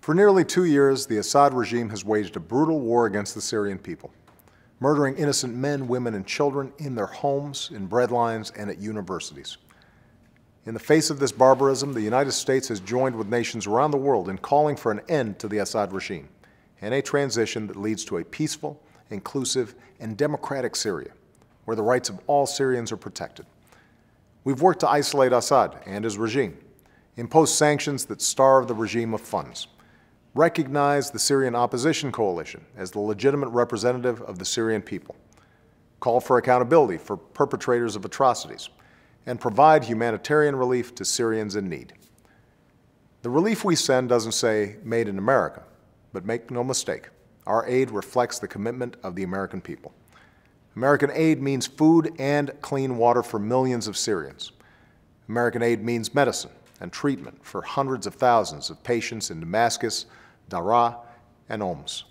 For nearly 2 years, the Assad regime has waged a brutal war against the Syrian people, murdering innocent men, women, and children in their homes, in breadlines, and at universities. In the face of this barbarism, the United States has joined with nations around the world in calling for an end to the Assad regime and a transition that leads to a peaceful, inclusive, and democratic Syria, where the rights of all Syrians are protected. We've worked to isolate Assad and his regime, impose sanctions that starve the regime of funds, recognize the Syrian opposition coalition as the legitimate representative of the Syrian people, call for accountability for perpetrators of atrocities, and provide humanitarian relief to Syrians in need. The relief we send doesn't say "Made in America," but make no mistake, our aid reflects the commitment of the American people. American aid means food and clean water for millions of Syrians. American aid means medicine and treatment for hundreds of thousands of patients in Damascus, Daraa, and Homs.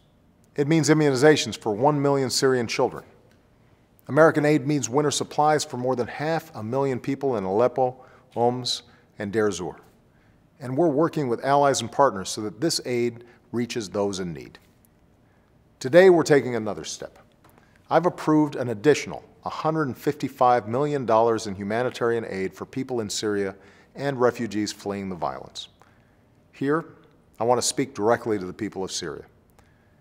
It means immunizations for 1 million Syrian children. American aid means winter supplies for more than 500,000 people in Aleppo, Homs, and Deir Zur. And we're working with allies and partners so that this aid reaches those in need. Today, we're taking another step. I've approved an additional $155 million in humanitarian aid for people in Syria and refugees fleeing the violence. Here, I want to speak directly to the people of Syria.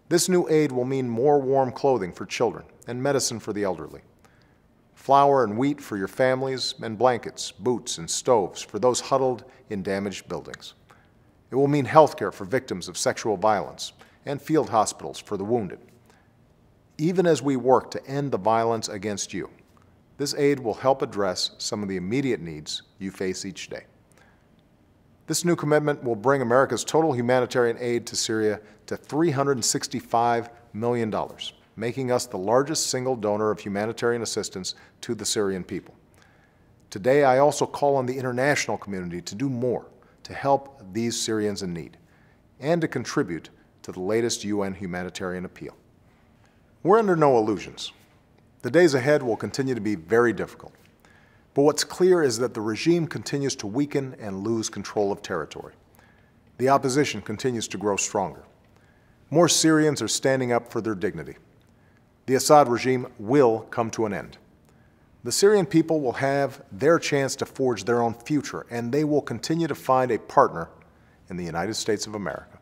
This new aid will mean more warm clothing for children and medicine for the elderly, flour and wheat for your families, and blankets, boots, and stoves for those huddled in damaged buildings. It will mean health care for victims of sexual violence and field hospitals for the wounded. Even as we work to end the violence against you, this aid will help address some of the immediate needs you face each day. This new commitment will bring America's total humanitarian aid to Syria to $365 million, making us the largest single donor of humanitarian assistance to the Syrian people. Today, I also call on the international community to do more to help these Syrians in need and to contribute to the latest UN humanitarian appeal. We're under no illusions. The days ahead will continue to be very difficult. But what's clear is that the regime continues to weaken and lose control of territory. The opposition continues to grow stronger. More Syrians are standing up for their dignity. The Assad regime will come to an end. The Syrian people will have their chance to forge their own future, and they will continue to find a partner in the United States of America.